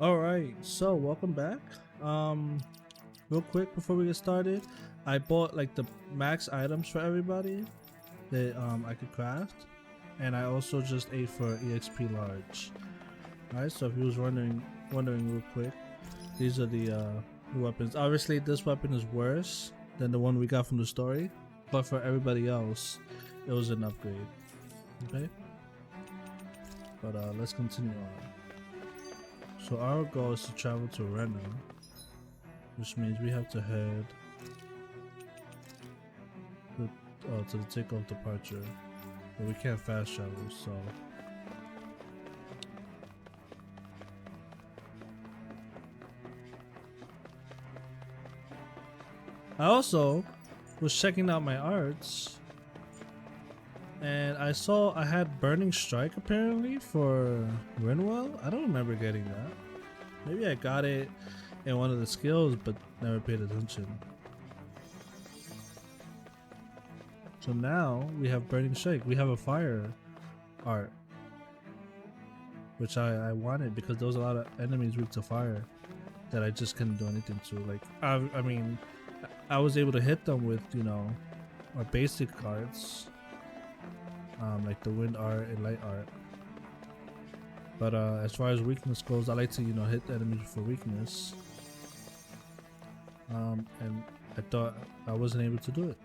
All right, so welcome back. Real quick before we get started, I bought like the max items for everybody that I could craft, and I also just ate for EXP large. All right, so if you was wondering real quick, these are the weapons. Obviously, this weapon is worse than the one we got from the story, but for everybody else, it was an upgrade. Okay, but let's continue on. So our goal is to travel to Rena, which means we have to head to the takeoff departure, but we can't fast travel, so I also was checking out my arts, and I saw I had Burning Strike apparently for Renwell. I don't remember getting that. Maybe I got it in one of the skills, but never paid attention. So now we have Burning Strike. We have a fire art, which I wanted because there was a lot of enemies weak to fire that I just couldn't do anything to. Like I mean, I was able to hit them with, you know, our basic arts, like the wind art and light art. But as far as weakness goes, I like to, you know, hit the enemies for weakness. And I thought I wasn't able to do it.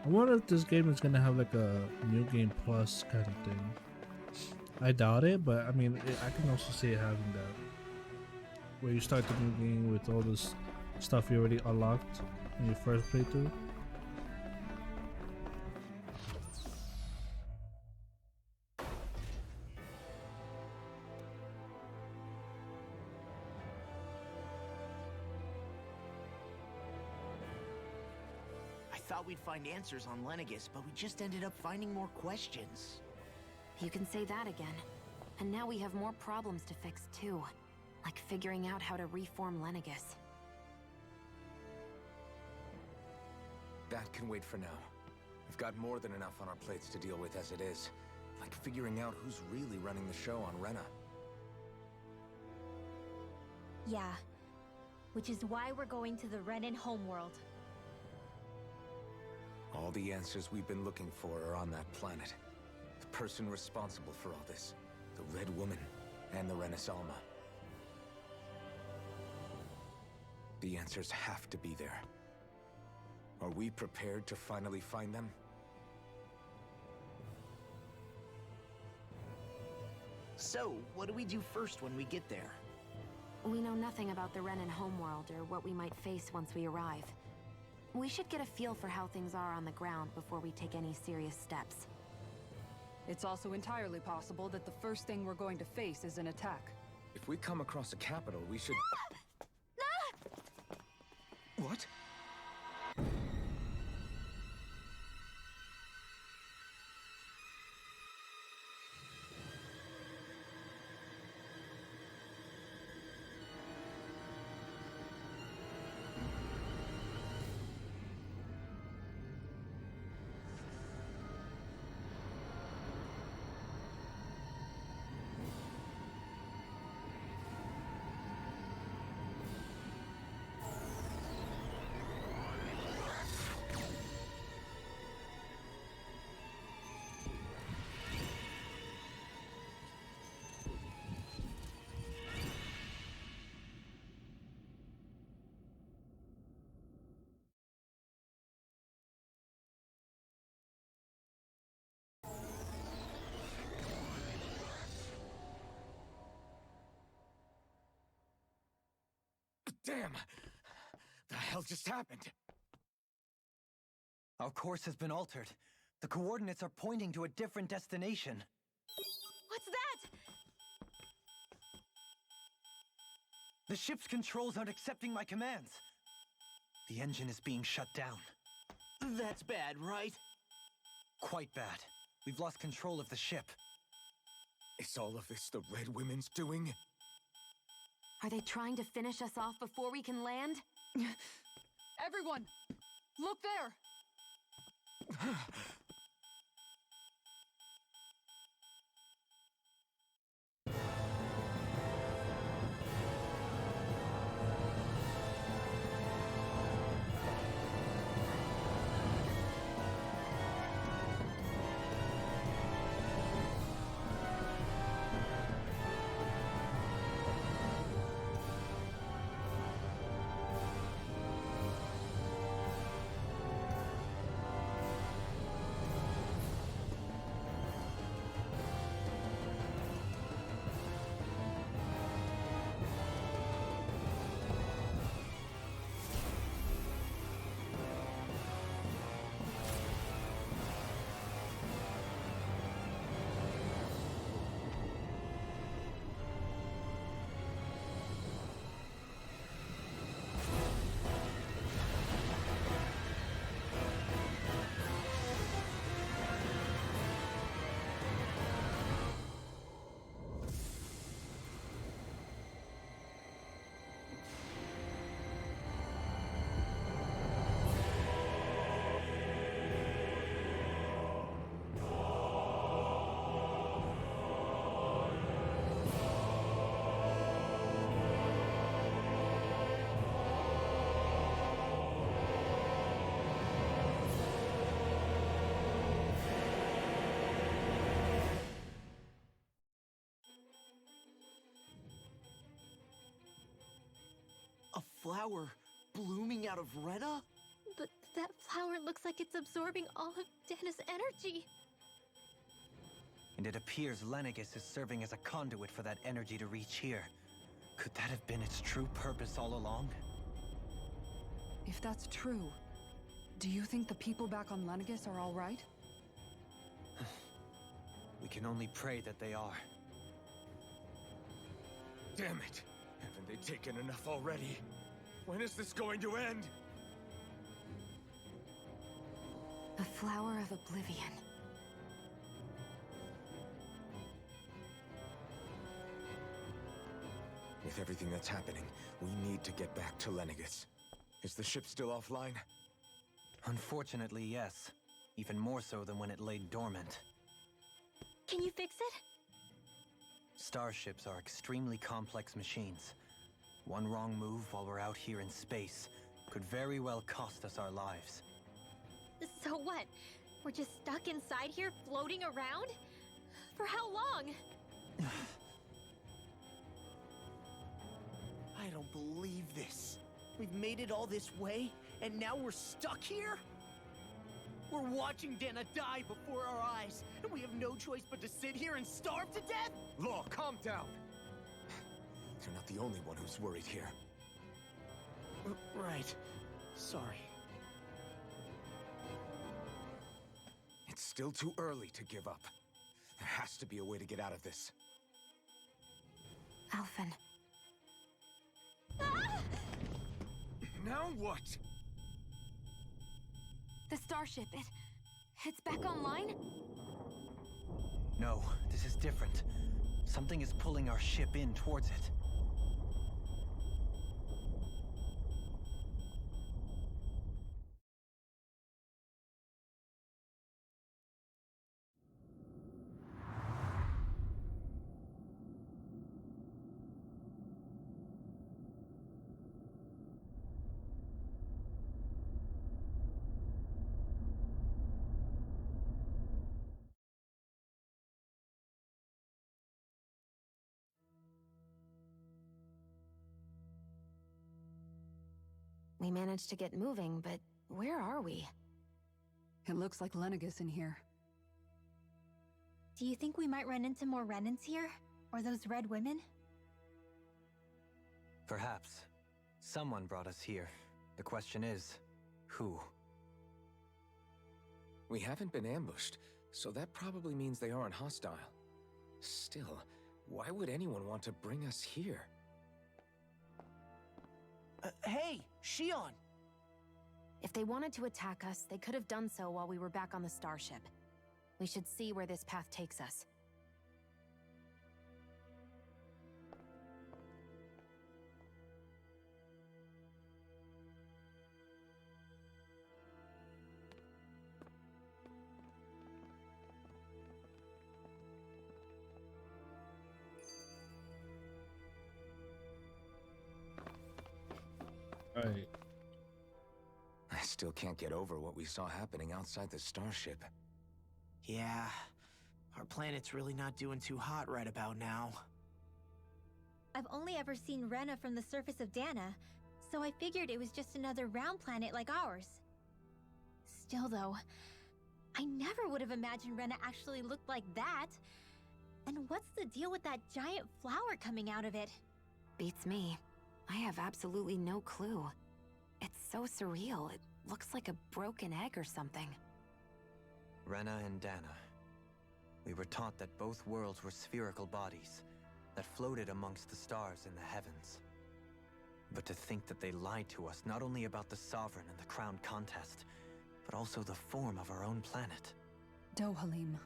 I wonder if this game is gonna have like a new game plus kind of thing. I doubt it, but I mean, I can also see it having that, where you start the new game with all this stuff you already unlocked in your first playthrough. I thought we'd find answers on Lenegis, but we just ended up finding more questions. You can say that again. And now we have more problems to fix too. Like figuring out how to reform Lenegis. That can wait for now. We've got more than enough on our plates to deal with as it is. Like figuring out who's really running the show on Rena. Yeah. Which is why we're going to the Renan homeworld. All the answers we've been looking for are on that planet. The person responsible for all this. The Red Woman and the Renaissalma. The answers have to be there. Are we prepared to finally find them? So, what do we do first when we get there? We know nothing about the Renan homeworld or what we might face once we arrive. We should get a feel for how things are on the ground before we take any serious steps. It's also entirely possible that the first thing we're going to face is an attack. If we come across a capital, we should... What? Damn! The hell just happened? Our course has been altered. The coordinates are pointing to a different destination. What's that? The ship's controls aren't accepting my commands. The engine is being shut down. That's bad, right? Quite bad. We've lost control of the ship. Is all of this the Red Women's doing? Are they trying to finish us off before we can land? Everyone! Look there! A flower blooming out of Rena? But that flower looks like it's absorbing all of Dana's energy. And it appears Lenegis is serving as a conduit for that energy to reach here. Could that have been its true purpose all along? If that's true, do you think the people back on Lenegis are all right? We can only pray that they are. Damn it! Haven't they taken enough already? When is this going to end? The Flower of Oblivion. With everything that's happening, we need to get back to Lenegis. Is the ship still offline? Unfortunately, yes. Even more so than when it lay dormant. Can you fix it? Starships are extremely complex machines. One wrong move while we're out here in space could very well cost us our lives. So what? We're just stuck inside here, floating around? For how long? I don't believe this. We've made it all this way, and now we're stuck here? We're watching Dana die before our eyes, and we have no choice but to sit here and starve to death? Law, calm down! You're not the only one who's worried here. Right. Sorry. It's still too early to give up. There has to be a way to get out of this. Alphen. Now what? The starship, it's back online? No, this is different. Something is pulling our ship in towards it. We managed to get moving, but where are we? It looks like Lenegis in here. Do you think we might run into more Renans here? Or those red women? Perhaps. Someone brought us here. The question is, who? We haven't been ambushed, so that probably means they aren't hostile. Still, why would anyone want to bring us here? Hey, Shion! If they wanted to attack us, they could have done so while we were back on the starship. We should see where this path takes us. Alright. I still can't get over what we saw happening outside the starship. Yeah, our planet's really not doing too hot right about now. I've only ever seen Rena from the surface of Dana, so I figured it was just another round planet like ours. Still though, I never would have imagined Rena actually looked like that. And what's the deal with that giant flower coming out of it? Beats me. I have absolutely no clue. It's so surreal. It looks like a broken egg or something. Rena and Dana. We were taught that both worlds were spherical bodies that floated amongst the stars in the heavens. But to think that they lied to us not only about the Sovereign and the Crown contest, but also the form of our own planet. Dohalim.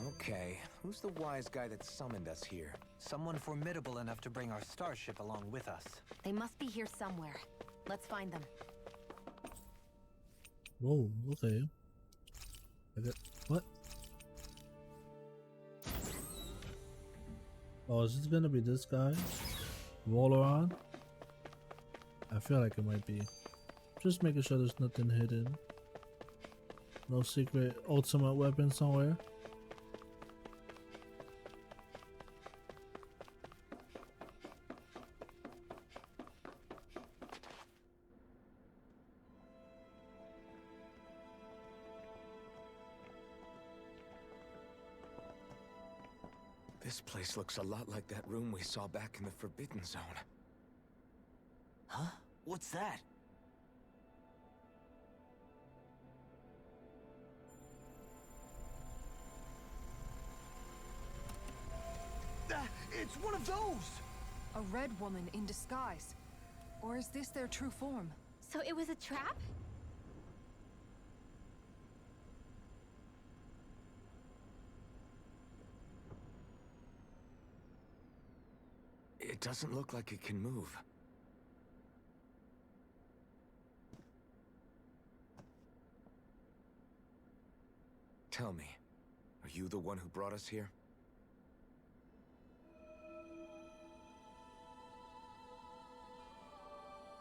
Okay, who's the wise guy that summoned us here? Someone formidable enough to bring our starship along with us. They must be here somewhere. Let's find them. Whoa, okay. What? Oh, is this gonna be this guy? Roll-around? I feel like it might be. Just making sure there's nothing hidden. No secret ultimate weapon somewhere. This place looks a lot like that room we saw back in the Forbidden Zone. Huh? What's that? It's one of those! A red woman in disguise. Or is this their true form? So it was a trap? It doesn't look like it can move. Tell me, are you the one who brought us here?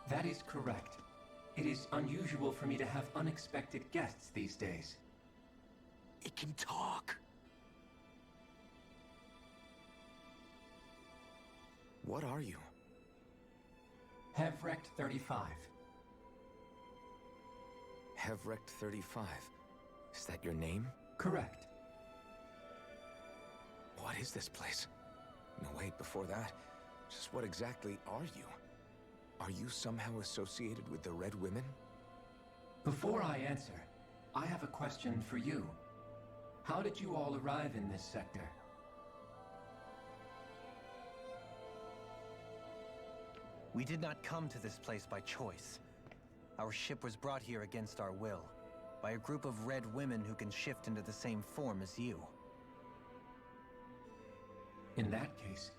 That is correct. It is unusual for me to have unexpected guests these days. It can talk. What are you? Hevrect 35. Hevrect 35. Is that your name? Correct. What is this place? No, wait, before that, just what exactly are you? Are you somehow associated with the Red Women? Before I answer, I have a question for you. How did you all arrive in this sector? We did not come to this place by choice. Our ship was brought here against our will, by a group of red women who can shift into the same form as you. In that case,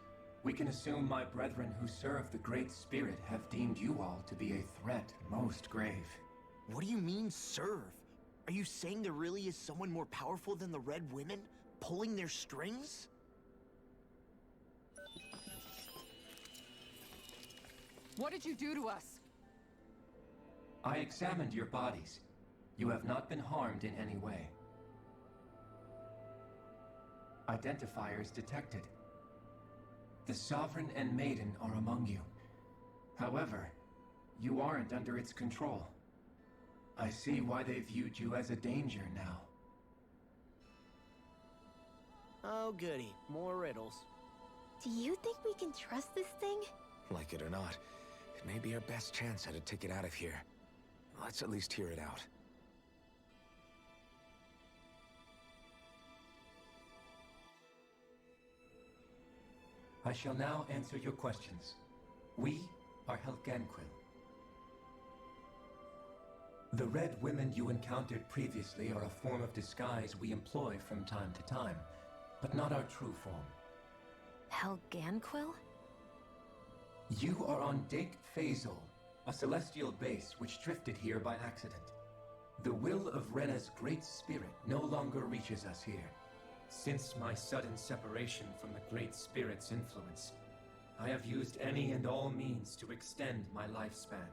we can assume my brethren who serve the Great Spirit have deemed you all to be a threat most grave. What do you mean, serve? Are you saying there really is someone more powerful than the Red Women, pulling their strings? What did you do to us? I examined your bodies. You have not been harmed in any way. Identifiers detected. The Sovereign and Maiden are among you. However, you aren't under its control. I see why they viewed you as a danger now. Oh goody, more riddles. Do you think we can trust this thing? Like it or not, it may be our best chance at a ticket out of here. Let's at least hear it out. I shall now answer your questions. We are Helgenquil. The red women you encountered previously are a form of disguise we employ from time to time, but not our true form. Helganquil? You are on Dake Phasol, a celestial base which drifted here by accident. The will of Rena's great spirit no longer reaches us here. Since my sudden separation from the Great Spirit's influence, I have used any and all means to extend my lifespan.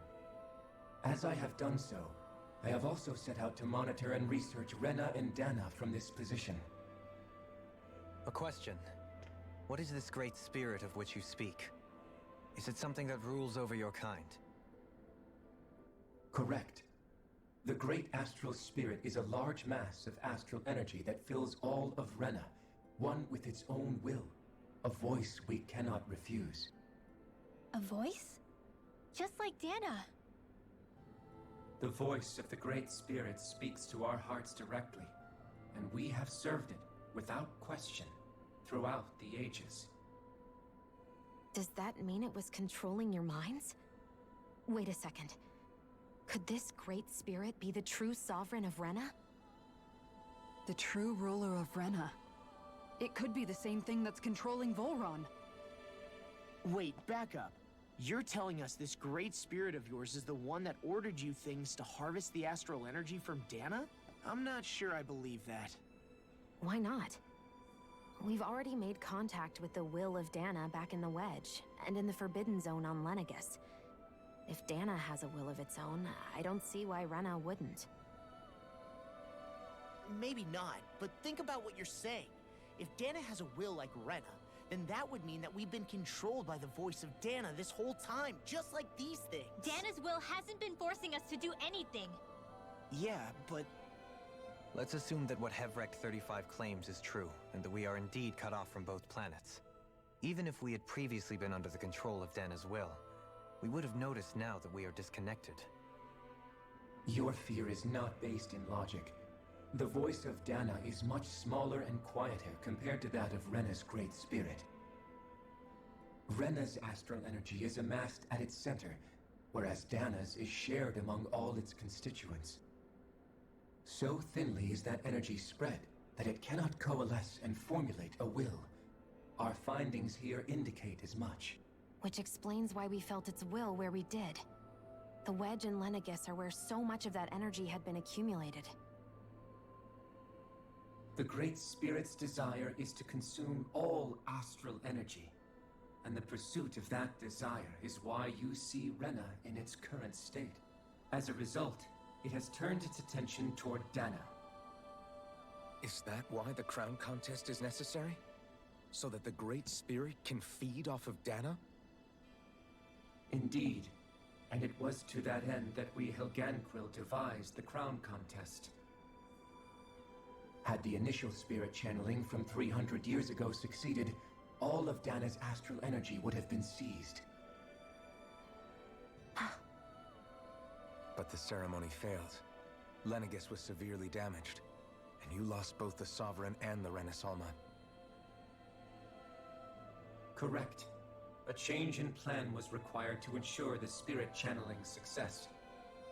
As I have done so, I have also set out to monitor and research Rena and Dana from this position. A question. What is this great spirit of which you speak? Is it something that rules over your kind? Correct. The great astral spirit is a large mass of astral energy that fills all of Rena, one with its own will, a voice we cannot refuse. A voice? Just like Dana. The voice of the Great Spirit speaks to our hearts directly, and we have served it without question throughout the ages. Does that mean it was controlling your minds? Wait a second. Could this great spirit be the true sovereign of Rena? The true ruler of Rena. It could be the same thing that's controlling Volron. Wait, back up. You're telling us this great spirit of yours is the one that ordered you things to harvest the astral energy from Dana? I'm not sure I believe that. Why not? We've already made contact with the will of Dana back in the Wedge, and in the Forbidden Zone on Lenegus. If Dana has a will of its own, I don't see why Rena wouldn't. Maybe not, but think about what you're saying. If Dana has a will like Rena, then that would mean that we've been controlled by the voice of Dana this whole time, just like these things. Dana's will hasn't been forcing us to do anything. Yeah, but... Let's assume that what Hevrect 35 claims is true, and that we are indeed cut off from both planets. Even if we had previously been under the control of Dana's will, we would have noticed now that we are disconnected. Your fear is not based in logic. The voice of Dana is much smaller and quieter compared to that of Rena's great spirit. Rena's astral energy is amassed at its center, whereas Dana's is shared among all its constituents. So thinly is that energy spread that it cannot coalesce and formulate a will. Our findings here indicate as much. Which explains why we felt its will where we did. The Wedge and Lenegus are where so much of that energy had been accumulated. The Great Spirit's desire is to consume all astral energy, and the pursuit of that desire is why you see Rena in its current state. As a result, it has turned its attention toward Dana. Is that why the crown contest is necessary? So that the Great Spirit can feed off of Dana? Indeed, and it was to that end that we Helganquil devised the crown contest. Had the initial spirit channeling from 300 years ago succeeded, all of Dana's astral energy would have been seized. But the ceremony failed. Lenegus was severely damaged, and you lost both the Sovereign and the Renasalma. Correct. A change in plan was required to ensure the spirit channeling's success.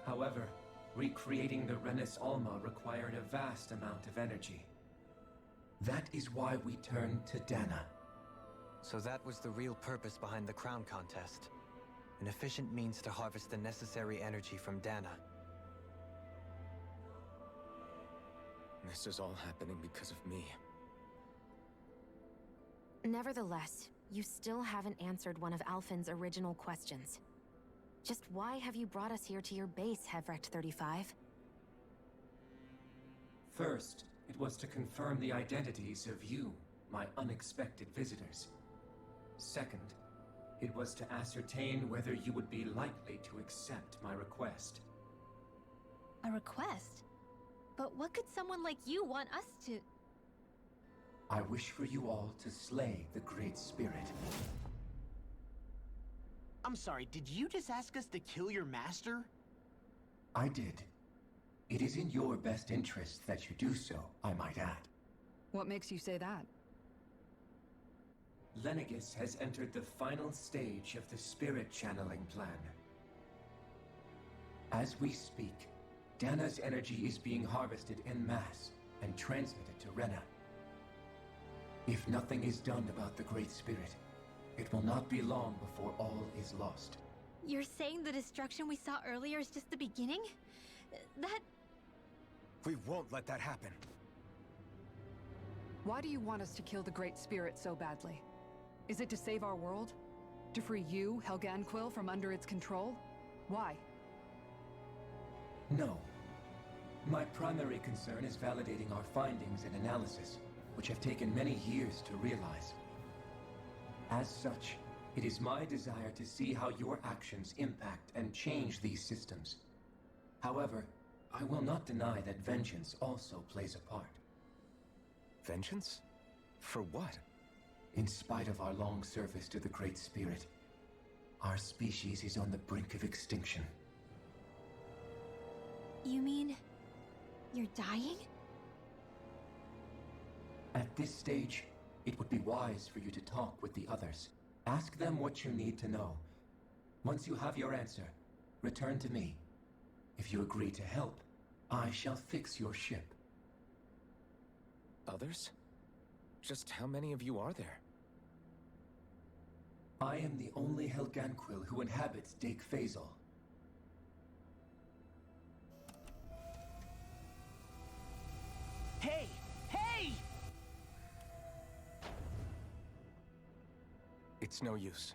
However, recreating the Renis Alma required a vast amount of energy. That is why we turned to Dana. So that was the real purpose behind the crown contest. An efficient means to harvest the necessary energy from Dana. This is all happening because of me. Nevertheless, you still haven't answered one of Alphen's original questions. Just why have you brought us here to your base, Hevrect 35? First, it was to confirm the identities of you, my unexpected visitors. Second, it was to ascertain whether you would be likely to accept my request. A request? But what could someone like you want us to... I wish for you all to slay the Great Spirit. I'm sorry, did you just ask us to kill your master? I did. It is in your best interest that you do so, I might add. What makes you say that? Lenegus has entered the final stage of the spirit channeling plan. As we speak, Dana's energy is being harvested en masse and transmitted to Rena. If nothing is done about the Great Spirit, it will not be long before all is lost. You're saying the destruction we saw earlier is just the beginning? That... We won't let that happen. Why do you want us to kill the Great Spirit so badly? Is it to save our world? To free you, Helganquil, from under its control? Why? No. My primary concern is validating our findings and analysis, which have taken many years to realize. As such, it is my desire to see how your actions impact and change these systems. However, I will not deny that vengeance also plays a part. Vengeance? For what? In spite of our long service to the Great Spirit, our species is on the brink of extinction. You mean... you're dying? At this stage, it would be wise for you to talk with the others. Ask them what you need to know. Once you have your answer, return to me. If you agree to help, I shall fix your ship. Others? Just how many of you are there? I am the only Helganquil who inhabits Dake Phasal. Hey! Hey! It's no use.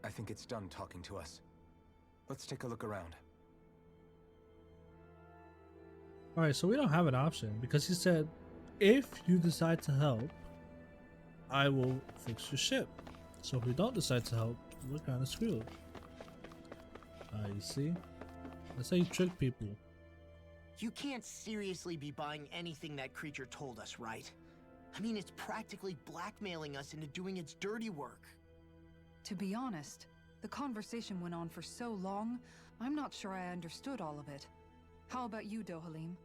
I think it's done talking to us. Let's take a look around. Alright, so we don't have an option because he said, if you decide to help, I will fix your ship. So if we don't decide to help, we're kind of screwed. You see? That's how you trick people. You can't seriously be buying anything that creature told us, right? I mean, it's practically blackmailing us into doing its dirty work. To be honest, the conversation went on for so long, I'm not sure I understood all of it. How about you, Dohalim?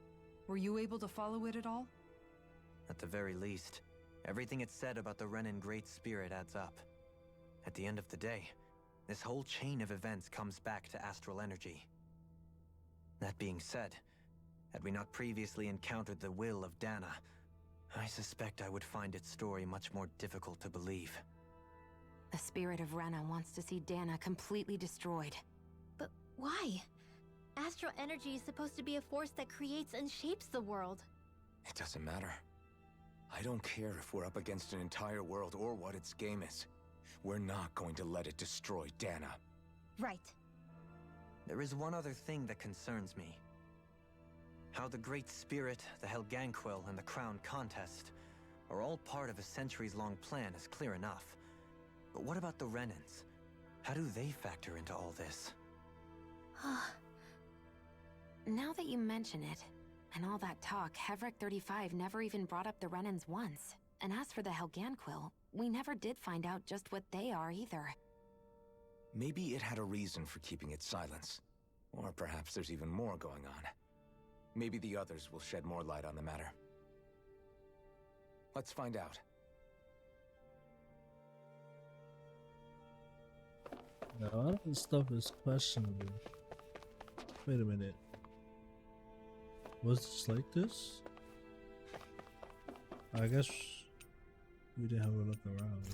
Were you able to follow it at all? At the very least, everything it said about the Renan Great Spirit adds up. At the end of the day, this whole chain of events comes back to astral energy. That being said, had we not previously encountered the will of Dana, I suspect I would find its story much more difficult to believe. The spirit of Rena wants to see Dana completely destroyed. But why? Astral energy is supposed to be a force that creates and shapes the world. It doesn't matter. I don't care if we're up against an entire world or what its game is. We're not going to let it destroy Dana. Right. There is one other thing that concerns me. How the Great Spirit, the Helganquil, and the Crown Contest are all part of a centuries-long plan is clear enough. But what about the Renans? How do they factor into all this? Now that you mention it, and all that talk, Hevric 35 never even brought up the Renans once. And as for the Helganquil, we never did find out just what they are either. Maybe it had a reason for keeping its silence. Or perhaps there's even more going on. Maybe the others will shed more light on the matter. Let's find out. Yeah, a lot of this stuff is questionable. Wait a minute. Was this like this? I guess we didn't have a look around.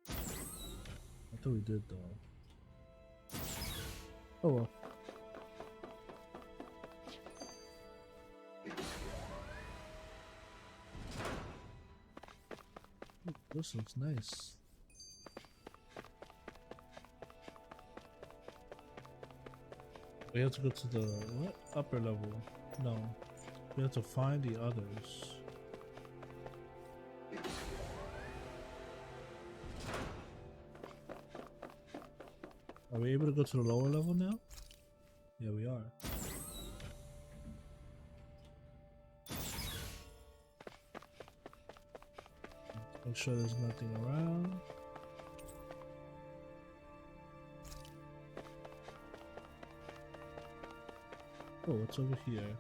I thought we did though. Oh well. Ooh, this looks nice. We have to go to the what? Upper level. No. We have to find the others. Are we able to go to the lower level now? Yeah, we are. Make sure there's nothing around. Oh, what's over here?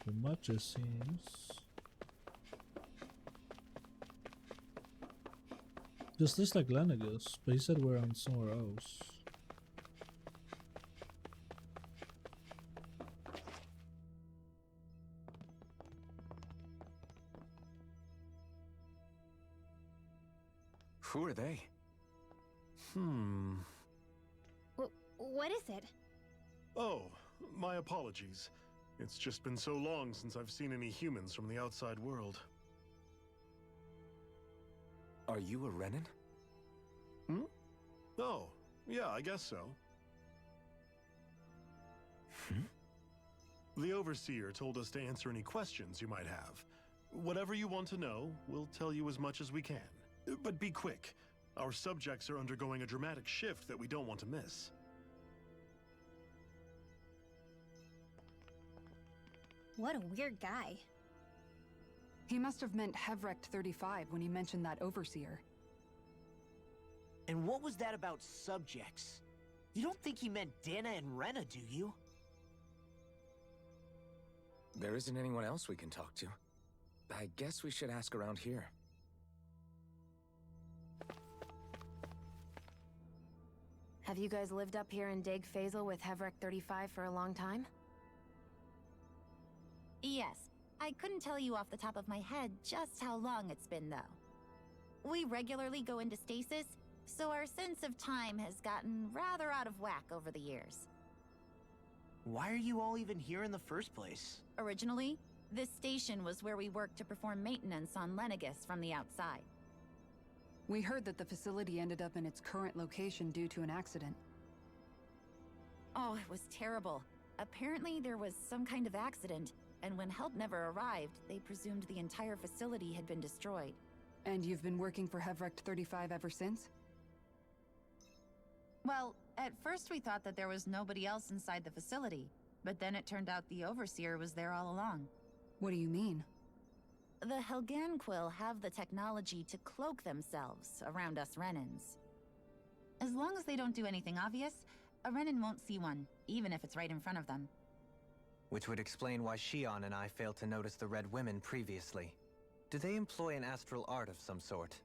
Too much, it seems. This looks like Lenegus, but he said we're on somewhere else. Who are they? What is it? Oh, my apologies. It's just been so long since I've seen any humans from the outside world. Are you a Renin? Oh, yeah, I guess so. The Overseer told us to answer any questions you might have. Whatever you want to know, we'll tell you as much as we can. But be quick. Our subjects are undergoing a dramatic shift that we don't want to miss. What a weird guy. He must have meant Hevrect 35 when he mentioned that Overseer. And what was that about subjects? You don't think he meant Dana and Rena, do you? There isn't anyone else we can talk to. I guess we should ask around here. Have you guys lived up here in Dag Faisal with Hevrek 35 for a long time? Yes. I couldn't tell you off the top of my head just how long it's been, though. We regularly go into stasis, so our sense of time has gotten rather out of whack over the years. Why are you all even here in the first place? Originally, this station was where we worked to perform maintenance on Lenegus from the outside. We heard that the facility ended up in its current location due to an accident. Oh, it was terrible. Apparently there was some kind of accident, and when help never arrived, they presumed the entire facility had been destroyed. And you've been working for Hevrect 35 ever since? Well, at first we thought that there was nobody else inside the facility, but then it turned out the Overseer was there all along. What do you mean? The Helganquil have the technology to cloak themselves around us Renins. As long as they don't do anything obvious, a Renin won't see one, even if it's right in front of them. Which would explain why Shion and I failed to notice the Red Women previously. Do they employ an astral art of some sort?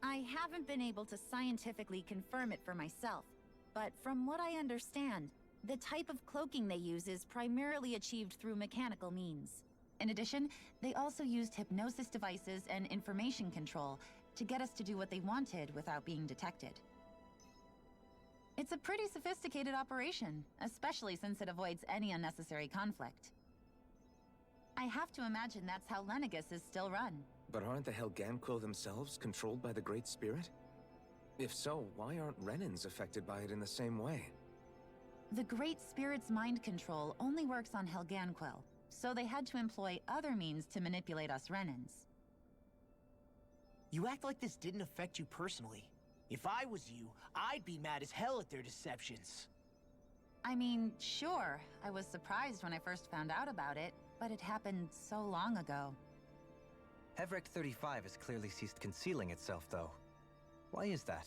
I haven't been able to scientifically confirm it for myself, but from what I understand, the type of cloaking they use is primarily achieved through mechanical means. In addition, they also used hypnosis devices and information control to get us to do what they wanted without being detected. It's a pretty sophisticated operation, especially since it avoids any unnecessary conflict. I have to imagine that's how Lenegus is still run. But aren't the Helganquil themselves controlled by the Great Spirit? If so, why aren't Renins affected by it in the same way? The Great Spirit's mind control only works on Helganquil, so they had to employ other means to manipulate us Renins. You act like this didn't affect you personally. If I was you, I'd be mad as hell at their deceptions. I mean, sure, I was surprised when I first found out about it, but it happened so long ago. Hevrect 35 has clearly ceased concealing itself, though. Why is that?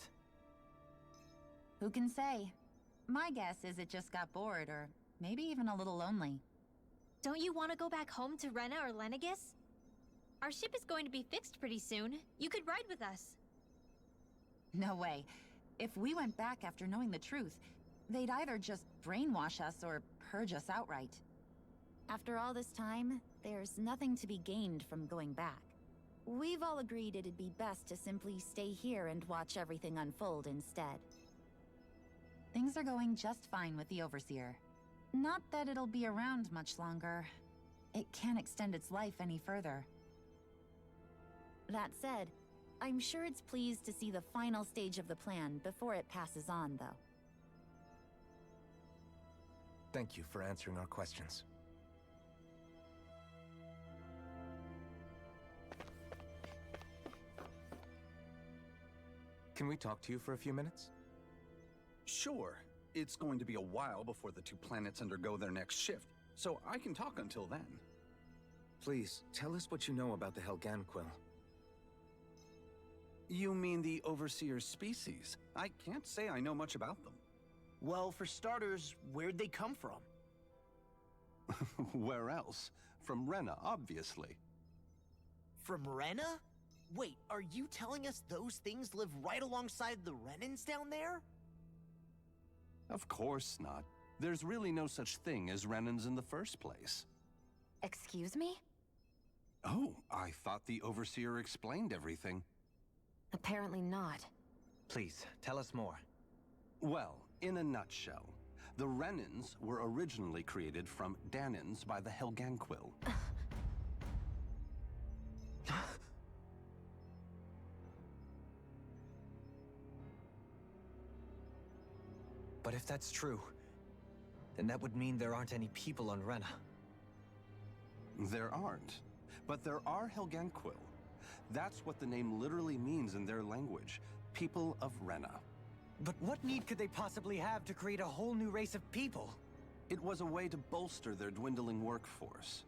Who can say? My guess is it just got bored, or maybe even a little lonely. Don't you want to go back home to Rena or Lenegus? Our ship is going to be fixed pretty soon. You could ride with us. No way. If we went back after knowing the truth, they'd either just brainwash us or purge us outright. After all this time, there's nothing to be gained from going back. We've all agreed it'd be best to simply stay here and watch everything unfold instead. Things are going just fine with the Overseer. Not that it'll be around much longer. It can't extend its life any further. That said, I'm sure it's pleased to see the final stage of the plan before it passes on, though. Thank you for answering our questions. Can we talk to you for a few minutes? Sure. It's going to be a while before the two planets undergo their next shift, so I can talk until then. Please, tell us what you know about the Helganquil. You mean the Overseer species? I can't say I know much about them. Well, for starters, where'd they come from? Where else? From Rena, obviously. From Rena? Wait, are you telling us those things live right alongside the Renans down there? Of course not. There's really no such thing as Renans in the first place. Excuse me? Oh, I thought the Overseer explained everything. Apparently not. Please, tell us more. Well, in a nutshell, the Renans were originally created from Danans by the Helganquil. But if that's true, then that would mean there aren't any people on Rena. There aren't, but there are Helganquil. That's what the name literally means in their language, people of Rena. But what need could they possibly have to create a whole new race of people? It was a way to bolster their dwindling workforce.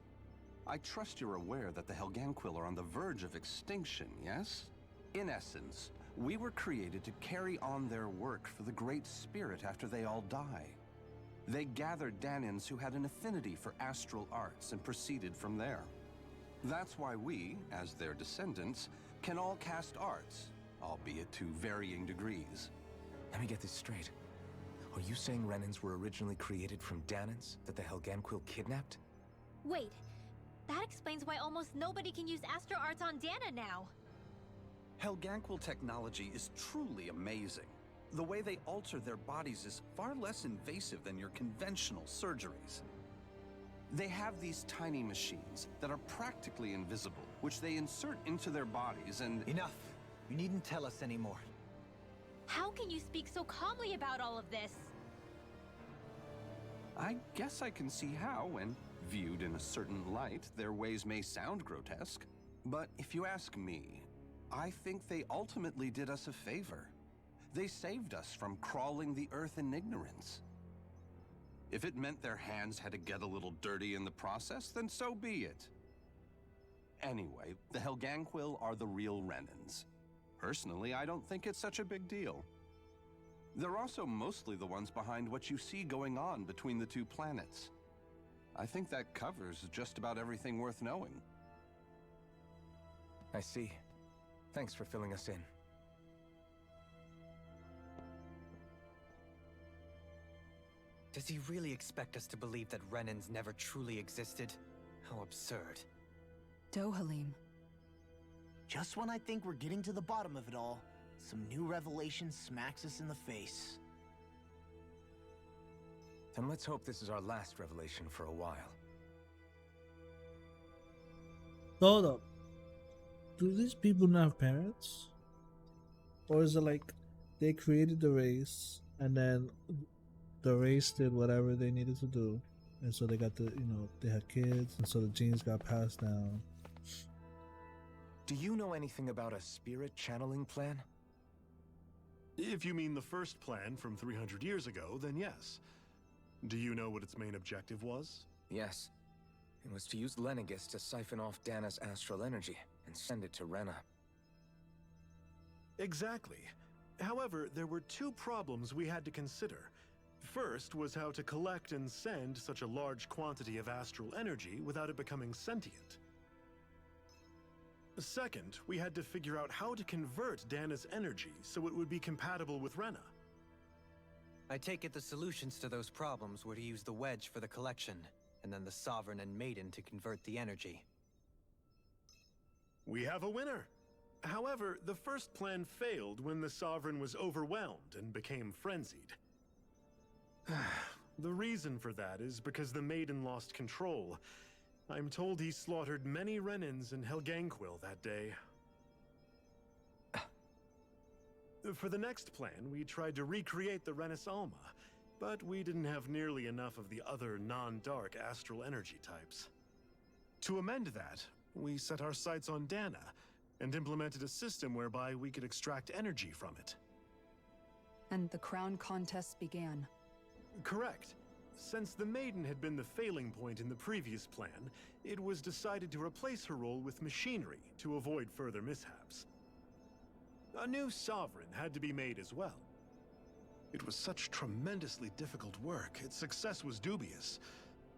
I trust you're aware that the Helganquil are on the verge of extinction, yes? In essence, we were created to carry on their work for the Great Spirit after they all die. They gathered Danans who had an affinity for astral arts and proceeded from there. That's why we, as their descendants, can all cast arts, albeit to varying degrees. Let me get this straight. Are you saying Renans were originally created from Danans that the Helganquil kidnapped? Wait, that explains why almost nobody can use astral arts on Dana now. Helganquil technology is truly amazing. The way they alter their bodies is far less invasive than your conventional surgeries. They have these tiny machines that are practically invisible, which they insert into their bodies and— Enough! You needn't tell us anymore. How can you speak so calmly about all of this? I guess I can see how, when viewed in a certain light, their ways may sound grotesque. But if you ask me, I think they ultimately did us a favor. They saved us from crawling the earth in ignorance. If it meant their hands had to get a little dirty in the process, then so be it. Anyway, the Helganquil are the real Renans. Personally, I don't think it's such a big deal. They're also mostly the ones behind what you see going on between the two planets. I think that covers just about everything worth knowing. I see. Thanks for filling us in. Does he really expect us to believe that Renans never truly existed? How absurd. Dohalim. Just when I think we're getting to the bottom of it all, some new revelation smacks us in the face. Then let's hope this is our last revelation for a while. Hold up. Do these people not have parents? Or is it like they created the race and then the race did whatever they needed to do, and so they got they had kids, and so the genes got passed down? Do you know anything about a spirit channeling plan? If you mean the first plan from 300 years ago, then yes. Do you know what its main objective was? Yes. It was to use Lenegis to siphon off Dana's astral energy and send it to Rena. Exactly. However, there were two problems we had to consider. First was how to collect and send such a large quantity of astral energy without it becoming sentient. Second, we had to figure out how to convert Dana's energy so it would be compatible with Rena. I take it the solutions to those problems were to use the wedge for the collection, and then the Sovereign and Maiden to convert the energy. We have a winner! However, the first plan failed when the Sovereign was overwhelmed and became frenzied. The reason for that is because the Maiden lost control. I'm told he slaughtered many Renans and Helganquil that day. For the next plan, we tried to recreate the Renis Alma, but we didn't have nearly enough of the other non-dark astral energy types. To amend that, we set our sights on Dana, and implemented a system whereby we could extract energy from it. And the crown contest began. Correct. Since the Maiden had been the failing point in the previous plan, it was decided to replace her role with machinery to avoid further mishaps. A new Sovereign had to be made as well. It was such tremendously difficult work, its success was dubious.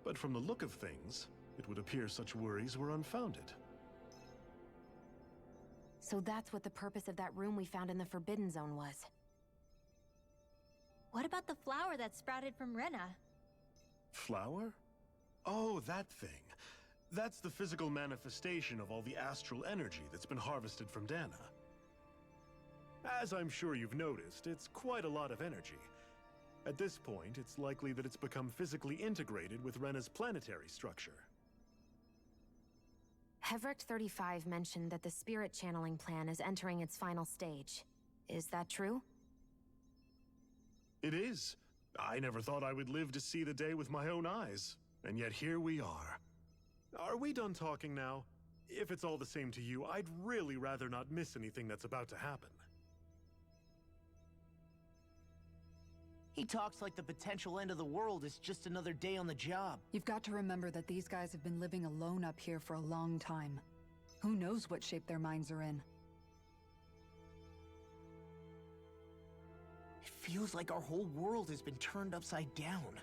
But from the look of things, it would appear such worries were unfounded. So that's what the purpose of that room we found in the Forbidden Zone was. What about the flower that sprouted from Rena? Flower? Oh, that thing. That's the physical manifestation of all the astral energy that's been harvested from Dana. As I'm sure you've noticed, it's quite a lot of energy. At this point, it's likely that it's become physically integrated with Rena's planetary structure. Hevricht 35 mentioned that the spirit channeling plan is entering its final stage. Is that true? It is. I never thought I would live to see the day with my own eyes, and yet here we are. Are we done talking now? If it's all the same to you, I'd really rather not miss anything that's about to happen. He talks like the potential end of the world is just another day on the job. You've got to remember that these guys have been living alone up here for a long time. Who knows what shape their minds are in? It feels like our whole world has been turned upside down.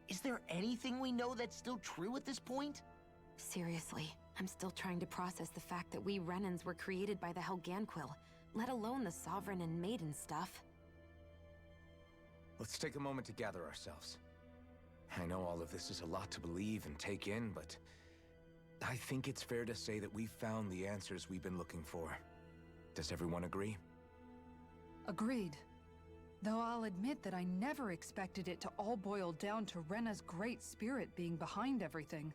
Is there anything we know that's still true at this point? Seriously, I'm still trying to process the fact that we Renans were created by the Helganquil, let alone the Sovereign and Maiden stuff. Let's take a moment to gather ourselves. I know all of this is a lot to believe and take in, but I think it's fair to say that we've found the answers we've been looking for. Does everyone agree? Agreed. Though I'll admit that I never expected it to all boil down to Rena's great spirit being behind everything.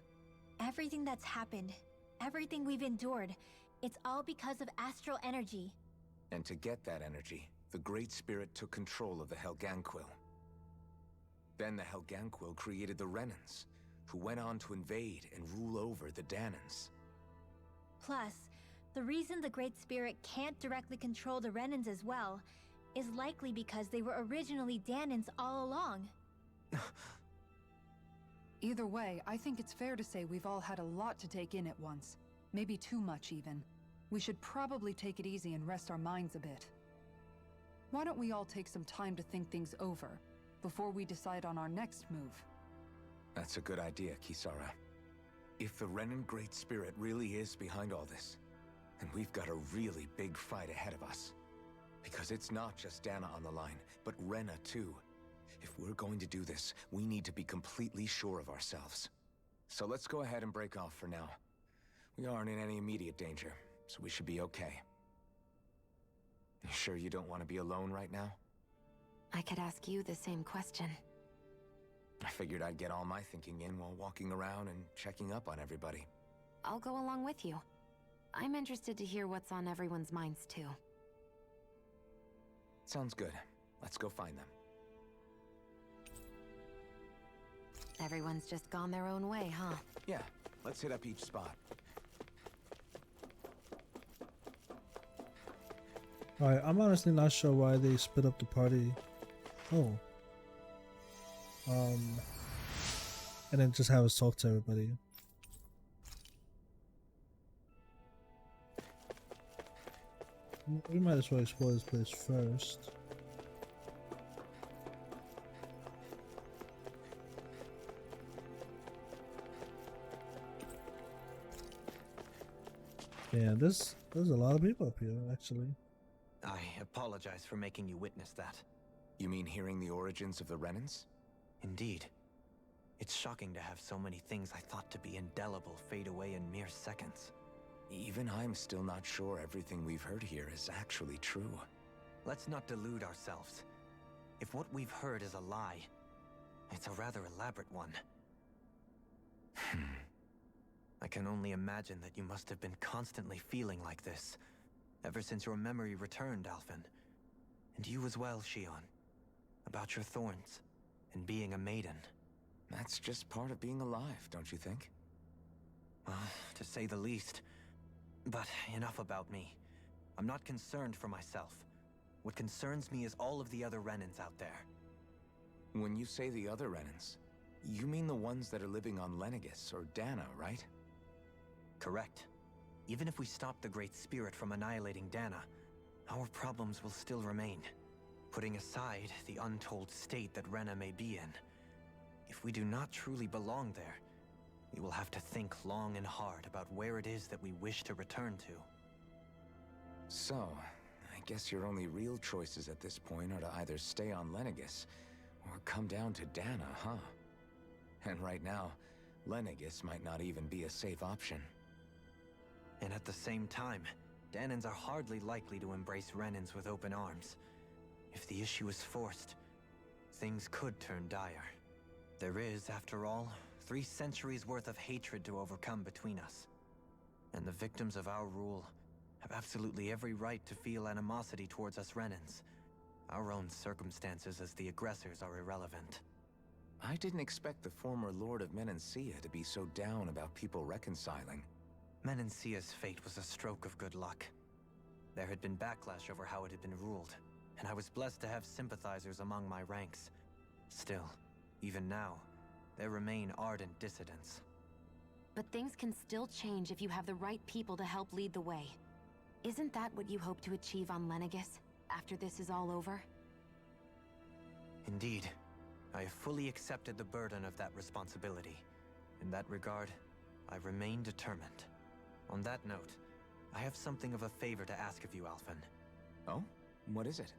Everything that's happened, everything we've endured, it's all because of astral energy. And to get that energy, the Great Spirit took control of the Helganquil. Then the Helganquil created the Renans, who went on to invade and rule over the Danans. Plus, the reason the Great Spirit can't directly control the Renans as well is likely because they were originally Danans all along. Either way, I think it's fair to say we've all had a lot to take in at once. Maybe too much, even. We should probably take it easy and rest our minds a bit. Why don't we all take some time to think things over, before we decide on our next move? That's a good idea, Kisara. If the Renan Great Spirit really is behind all this, then we've got a really big fight ahead of us. Because it's not just Dana on the line, but Rena too. If we're going to do this, we need to be completely sure of ourselves. So let's go ahead and break off for now. We aren't in any immediate danger, so we should be okay. You sure you don't want to be alone right now? I could ask you the same question. I figured I'd get all my thinking in while walking around and checking up on everybody. I'll go along with you. I'm interested to hear what's on everyone's minds too. Sounds good. Let's go find them. Everyone's just gone their own way, huh? Yeah, let's hit up each spot. Alright, I'm honestly not sure why they split up the party. Oh. And then just have us talk to everybody. We might as well explore this place first. Yeah, there's a lot of people up here, actually. I apologize for making you witness that. You mean hearing the origins of the Renans? Indeed. It's shocking to have so many things I thought to be indelible fade away in mere seconds. Even I'm still not sure everything we've heard here is actually true. Let's not delude ourselves. If what we've heard is a lie, it's a rather elaborate one. I can only imagine that you must have been constantly feeling like this, ever since your memory returned, Alphen. And you as well, Shion. About your thorns, and being a maiden. That's just part of being alive, don't you think? Well, to say the least. But enough about me. I'm not concerned for myself. What concerns me is all of the other Renans out there. When you say the other Renans, you mean the ones that are living on Lenegis or Dana, right? Correct. Even if we stop the Great Spirit from annihilating Dana, our problems will still remain. Putting aside the untold state that Rena may be in, if we do not truly belong there, we will have to think long and hard about where it is that we wish to return to. So, I guess your only real choices at this point are to either stay on Lenegis, or come down to Dana, huh? And right now, Lenegis might not even be a safe option. And at the same time, Danans are hardly likely to embrace Renans with open arms. If the issue is forced, things could turn dire. There is, after all, 3 centuries worth of hatred to overcome between us. And the victims of our rule have absolutely every right to feel animosity towards us Renans. Our own circumstances as the aggressors are irrelevant. I didn't expect the former Lord of Menancia to be so down about people reconciling. Menancia's fate was a stroke of good luck. There had been backlash over how it had been ruled, and I was blessed to have sympathizers among my ranks. Still, even now, there remain ardent dissidents. But things can still change if you have the right people to help lead the way. Isn't that what you hope to achieve on Lenegis, after this is all over? Indeed. I have fully accepted the burden of that responsibility. In that regard, I remain determined. On that note, I have something of a favor to ask of you, Alphen. Oh? What is it?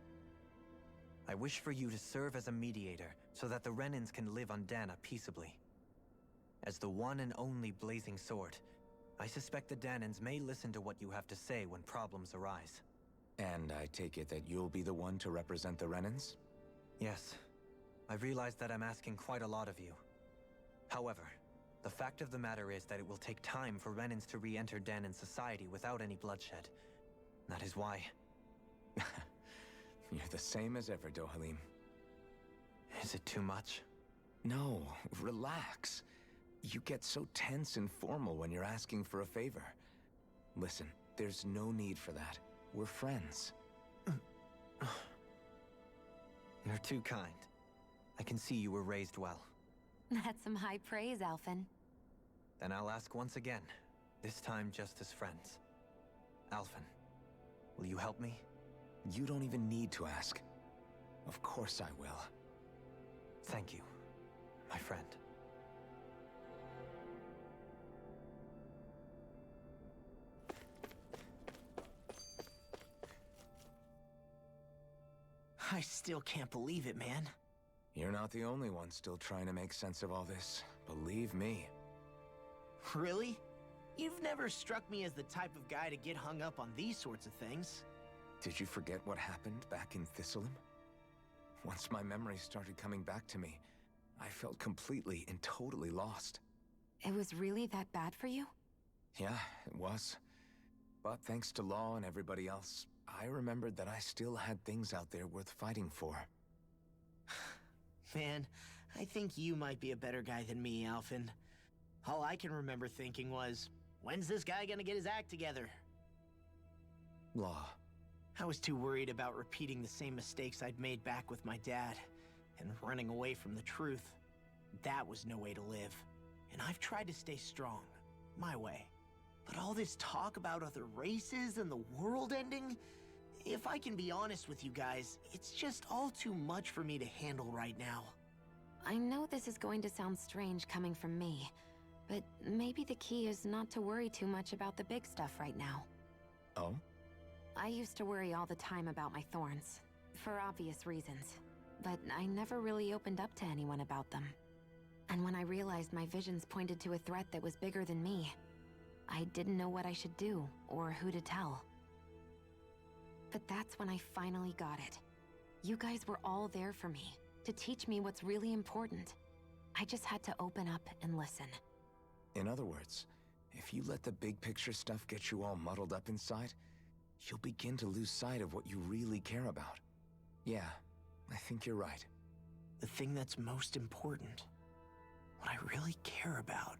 I wish for you to serve as a mediator, so that the Renans can live on Dana peaceably. As the one and only Blazing Sword, I suspect the Danans may listen to what you have to say when problems arise. And I take it that you'll be the one to represent the Renans? Yes. I realize that I'm asking quite a lot of you. However, the fact of the matter is that it will take time for Renans to re-enter Danan society without any bloodshed. That is why... You're the same as ever, Dohalim. Is it too much? No, relax. You get so tense and formal when you're asking for a favor. Listen, there's no need for that. We're friends. You're too kind. I can see you were raised well. That's some high praise, Alphen. Then I'll ask once again, this time just as friends. Alphen, will you help me? You don't even need to ask. Of course I will. Thank you, my friend. I still can't believe it, man. You're not the only one still trying to make sense of all this. Believe me. Really? You've never struck me as the type of guy to get hung up on these sorts of things. Did you forget what happened back in Thistleum? Once my memory started coming back to me, I felt completely and totally lost. It was really that bad for you? Yeah, it was. But thanks to Law and everybody else, I remembered that I still had things out there worth fighting for. Man, I think you might be a better guy than me, Alphen. All I can remember thinking was, when's this guy gonna get his act together? Law. I was too worried about repeating the same mistakes I'd made back with my dad, and running away from the truth. That was no way to live. And I've tried to stay strong, my way. But all this talk about other races and the world ending, if I can be honest with you guys, it's just all too much for me to handle right now. I know this is going to sound strange coming from me, but maybe the key is not to worry too much about the big stuff right now. Oh? I used to worry all the time about my thorns, for obvious reasons, but I never really opened up to anyone about them. And when I realized my visions pointed to a threat that was bigger than me, I didn't know what I should do, or who to tell. But that's when I finally got it. You guys were all there for me, to teach me what's really important. I just had to open up and listen. In other words, if you let the big picture stuff get you all muddled up inside, you'll begin to lose sight of what you really care about. Yeah, I think you're right. The thing that's most important, what I really care about,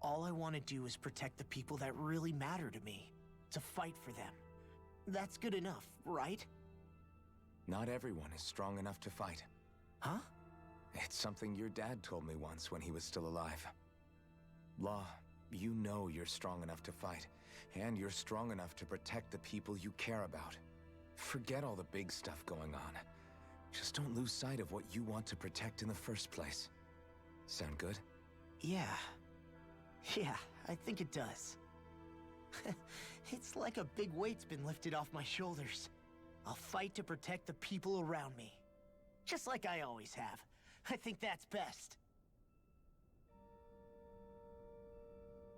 all I want to do is protect the people that really matter to me, to fight for them. That's good enough, right? Not everyone is strong enough to fight. Huh? It's something your dad told me once when he was still alive. Law, you know you're strong enough to fight, and you're strong enough to protect the people you care about. Forget all the big stuff going on. Just don't lose sight of what you want to protect in the first place. Sound good? Yeah. Yeah, I think it does. It's like a big weight's been lifted off my shoulders. I'll fight to protect the people around me. Just like I always have. I think that's best.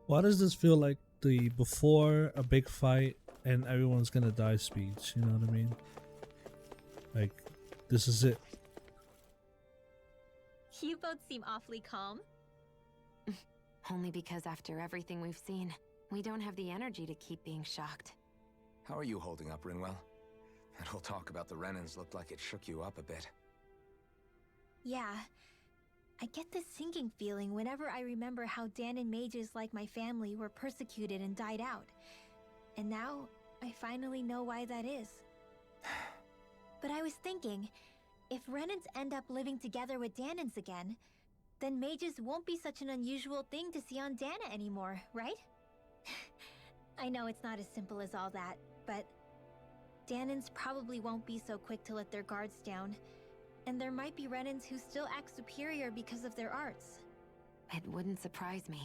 Why does this feel like the before a big fight and everyone's gonna die speech? You know what I mean? Like, this is it. You both seem awfully calm. Only because after everything we've seen, we don't have the energy to keep being shocked. How are you holding up, Rinwell? That whole talk about the Renans looked like it shook you up a bit. Yeah. I get this sinking feeling whenever I remember how Danon mages like my family were persecuted and died out. And now, I finally know why that is. But I was thinking, if Renans end up living together with Danons again, then mages won't be such an unusual thing to see on Dana anymore, right? I know it's not as simple as all that, but Danons probably won't be so quick to let their guards down, and there might be Renans who still act superior because of their arts. It wouldn't surprise me.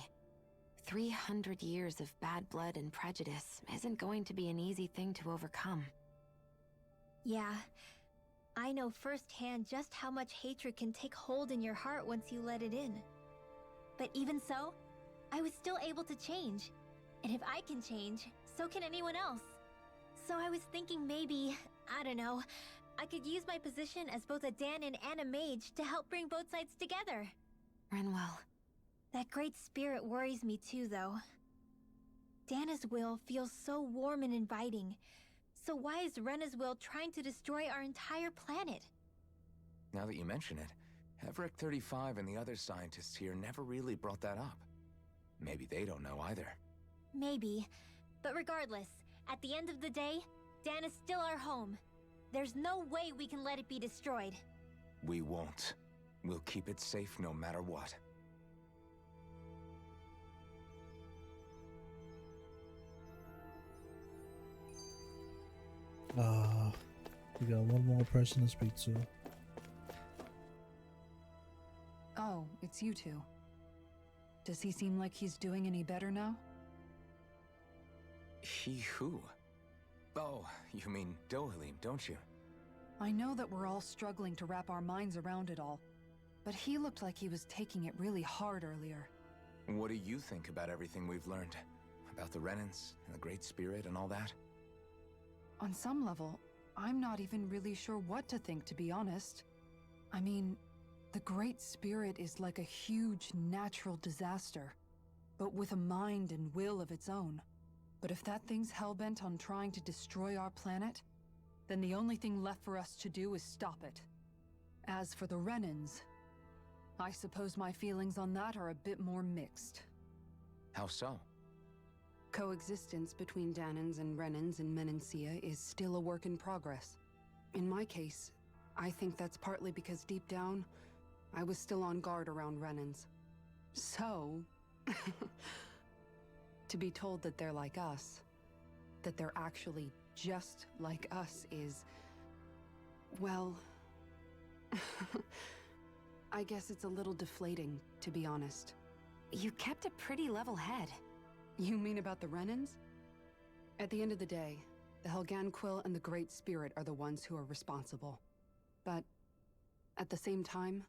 300 years of bad blood and prejudice isn't going to be an easy thing to overcome. Yeah, I know firsthand just how much hatred can take hold in your heart once you let it in. But even so, I was still able to change. And if I can change, so can anyone else. So I was thinking maybe, I don't know, I could use my position as both a Danon and a mage to help bring both sides together. Rinwell. That great spirit worries me too, though. Dana's will feels so warm and inviting. So why is Rena's will trying to destroy our entire planet? Now that you mention it, Everick 35 and the other scientists here never really brought that up. Maybe they don't know either. Maybe. But regardless, at the end of the day, Dana's still our home. There's no way we can let it be destroyed. We won't. We'll keep it safe no matter what. We got one more person to speak to. Oh, it's you two. Does he seem like he's doing any better now? He who? Oh, you mean Dohalim, don't you? I know that we're all struggling to wrap our minds around it all, but he looked like he was taking it really hard earlier. What do you think about everything we've learned? About the Renans and the Great Spirit and all that? On some level, I'm not even really sure what to think, to be honest. I mean, the Great Spirit is like a huge natural disaster, but with a mind and will of its own. But if that thing's hellbent on trying to destroy our planet, then the only thing left for us to do is stop it. As for the Renans, I suppose my feelings on that are a bit more mixed. How so? Coexistence between Danons and Renans in Menancia is still a work in progress. In my case, I think that's partly because deep down, I was still on guard around Renans. So, to be told that they're like us, that they're actually just like us is, well, I guess it's a little deflating, to be honest. You kept a pretty level head. You mean about the Renans? At the end of the day, the Helganquil and the Great Spirit are the ones who are responsible. But at the same time,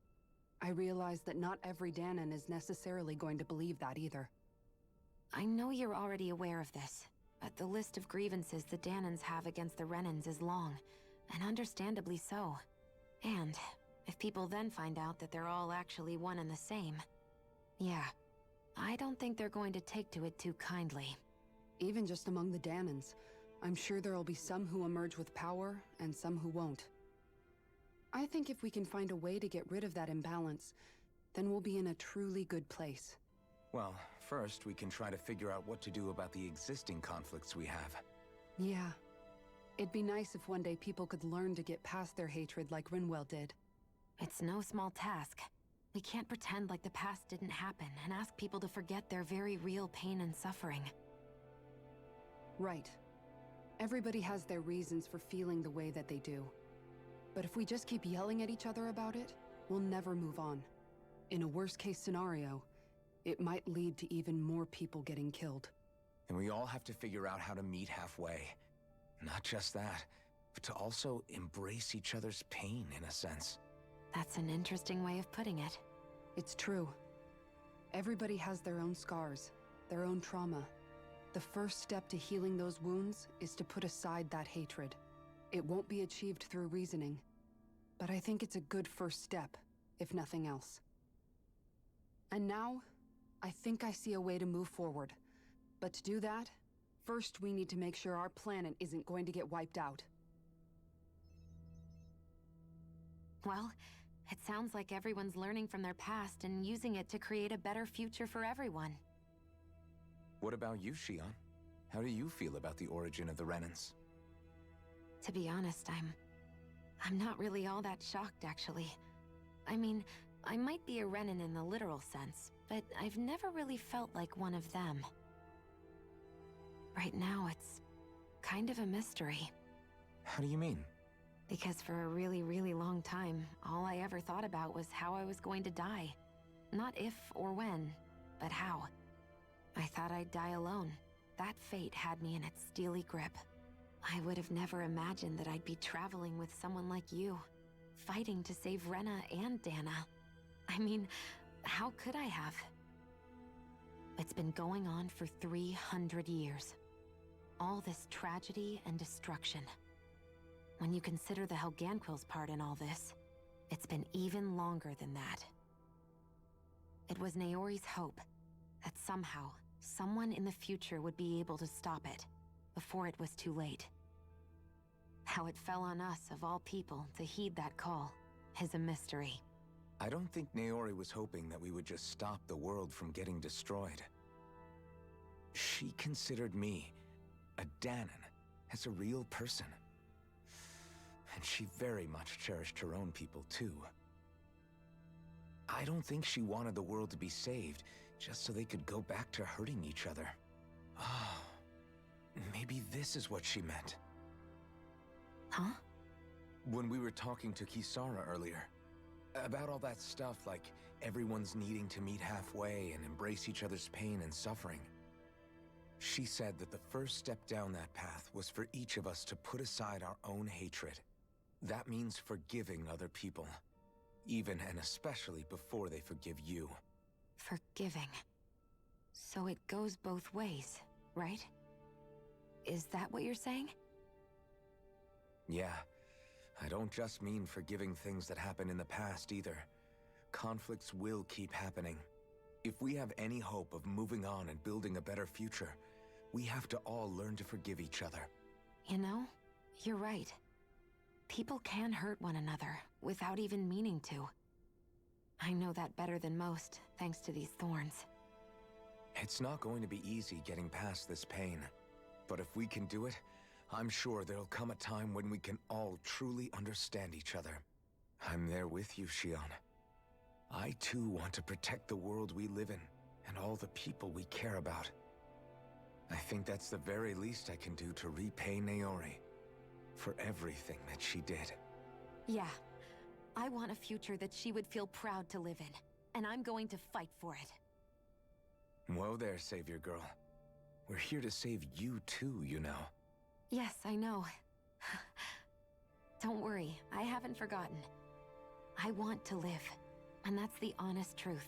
I realize that not every Danon is necessarily going to believe that either. I know you're already aware of this, but the list of grievances the Danons have against the Renans is long, and understandably so. And if people then find out that they're all actually one and the same, yeah, I don't think they're going to take to it too kindly. Even just among the Danons, I'm sure there'll be some who emerge with power and some who won't. I think if we can find a way to get rid of that imbalance, then we'll be in a truly good place. Well, first we can try to figure out what to do about the existing conflicts we have. Yeah. It'd be nice if one day people could learn to get past their hatred like Rinwell did. It's no small task. We can't pretend like the past didn't happen and ask people to forget their very real pain and suffering. Right. Everybody has their reasons for feeling the way that they do. But if we just keep yelling at each other about it, we'll never move on. In a worst-case scenario, it might lead to even more people getting killed. And we all have to figure out how to meet halfway. Not just that, but to also embrace each other's pain, in a sense. That's an interesting way of putting it. It's true. Everybody has their own scars, their own trauma. The first step to healing those wounds is to put aside that hatred. It won't be achieved through reasoning, but I think it's a good first step, if nothing else. And now, I think I see a way to move forward. But to do that, first we need to make sure our planet isn't going to get wiped out. Well, it sounds like everyone's learning from their past and using it to create a better future for everyone. What about you, Shion? How do you feel about the origin of the Renans? To be honest, I'm not really all that shocked, actually. I mean, I might be a Renan in the literal sense, but I've never really felt like one of them. Right now, it's kind of a mystery. How do you mean? Because for a really, really long time, all I ever thought about was how I was going to die. Not if or when, but how. I thought I'd die alone. That fate had me in its steely grip. I would have never imagined that I'd be traveling with someone like you, fighting to save Rena and Dana. I mean, how could I have? It's been going on for 300 years. All this tragedy and destruction. When you consider the Helganquil's part in all this, it's been even longer than that. It was Naori's hope that somehow, someone in the future would be able to stop it, before it was too late. How it fell on us, of all people, to heed that call, is a mystery. I don't think Naori was hoping that we would just stop the world from getting destroyed. She considered me, a Danan, as a real person. And she very much cherished her own people, too. I don't think she wanted the world to be saved, just so they could go back to hurting each other. Oh, maybe this is what she meant. Huh? When we were talking to Kisara earlier, about all that stuff like everyone's needing to meet halfway and embrace each other's pain and suffering. She said that the first step down that path was for each of us to put aside our own hatred. That means forgiving other people, even and especially before they forgive you. Forgiving. So it goes both ways, right? Is that what you're saying? Yeah. I don't just mean forgiving things that happened in the past either. Conflicts will keep happening. If we have any hope of moving on and building a better future, we have to all learn to forgive each other. You know, you're right. People can hurt one another without even meaning to. I know that better than most, thanks to these thorns. It's not going to be easy getting past this pain. But if we can do it, I'm sure there'll come a time when we can all truly understand each other. I'm there with you, Shion. I too want to protect the world we live in, and all the people we care about. I think that's the very least I can do to repay Naori for everything that she did. Yeah. I want a future that she would feel proud to live in, and I'm going to fight for it. Whoa there, Savior Girl. We're here to save you too, you know. Yes, I know. Don't worry, I haven't forgotten. I want to live, and that's the honest truth.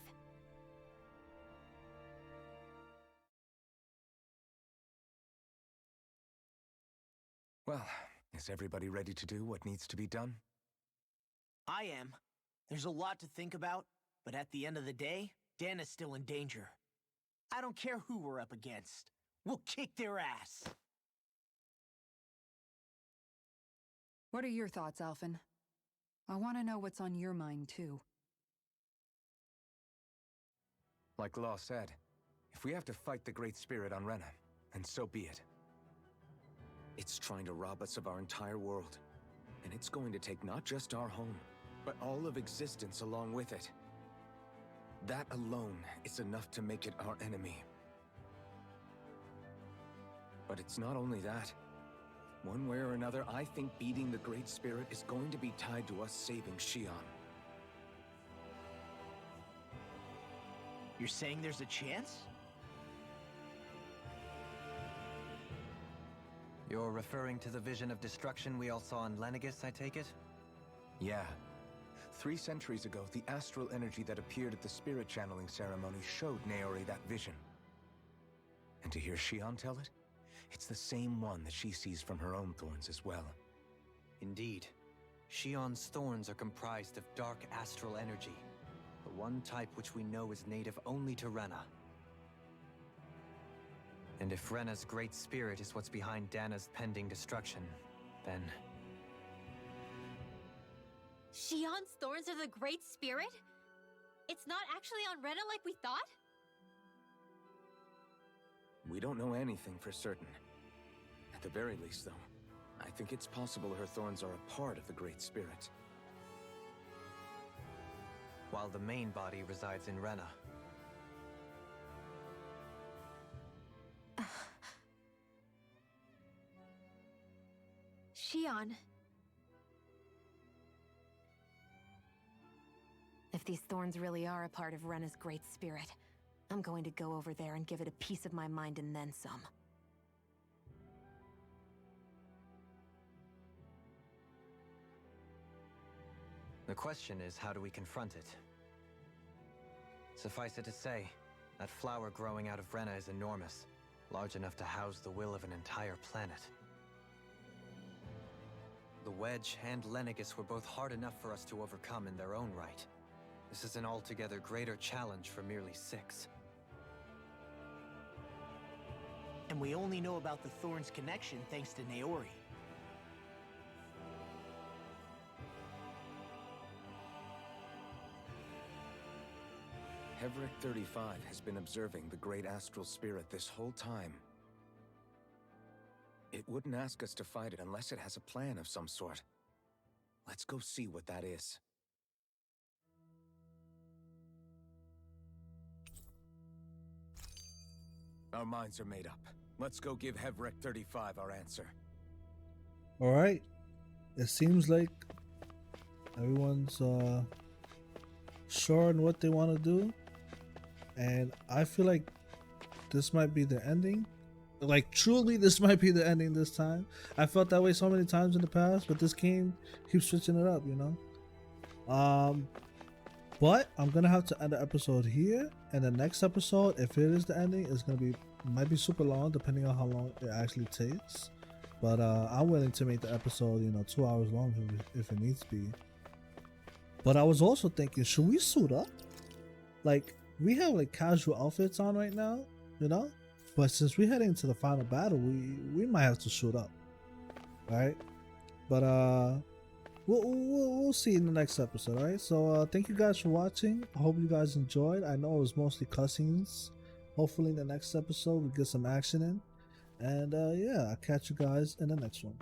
Well, is everybody ready to do what needs to be done? I am. There's a lot to think about, but at the end of the day, Dana's still in danger. I don't care who we're up against. We'll kick their ass. What are your thoughts, Alphen? I want to know what's on your mind, too. Like Law said, if we have to fight the Great Spirit on Rena, then so be it. It's trying to rob us of our entire world. And it's going to take not just our home, but all of existence along with it. That alone is enough to make it our enemy. But it's not only that. One way or another, I think beating the Great Spirit is going to be tied to us saving Shion. You're saying there's a chance? You're referring to the vision of destruction we all saw in Lenegis, I take it? Yeah. 3 centuries ago, the astral energy that appeared at the spirit channeling ceremony showed Naori that vision. And to hear Shion tell it, it's the same one that she sees from her own thorns as well. Indeed. Shion's thorns are comprised of dark astral energy, the one type which we know is native only to Rena. And if Rena's great spirit is what's behind Dana's pending destruction, then... Shion's thorns are the Great Spirit? It's not actually on Rena like we thought? We don't know anything for certain. At the very least, though, I think it's possible her thorns are a part of the Great Spirit. While the main body resides in Rena. Shion. If these thorns really are a part of Rena's great spirit, I'm going to go over there and give it a piece of my mind and then some. The question is, how do we confront it? Suffice it to say, that flower growing out of Rena is enormous, large enough to house the will of an entire planet. The Wedge and Lenegis were both hard enough for us to overcome in their own right. This is an altogether greater challenge for merely 6. And we only know about the Thorns connection thanks to Naori. Hevric 35 has been observing the great astral spirit this whole time. It wouldn't ask us to fight it unless it has a plan of some sort. Let's go see what that is. Our minds are made up. Let's go give Hevric 35 our answer. Alright. It seems like everyone's sure on what they want to do. And I feel like this might be the ending. Like, truly, this might be the ending this time. I felt that way so many times in the past, but this game keeps switching it up, you know? But I'm gonna have to end the episode here, and the next episode, if it is the ending, is gonna be, might be super long depending on how long it actually takes. But I'm willing to make the episode, you know, 2 hours long if it needs to be. But I was also thinking, should we suit up? Like, we have like casual outfits on right now, you know? But since we're heading to the final battle, we might have to suit up, right? But we'll see in the next episode, right? So thank you guys for watching. I hope you guys enjoyed. I know it was mostly cutscenes. Hopefully in the next episode we get some action in. And yeah, I'll catch you guys in the next one.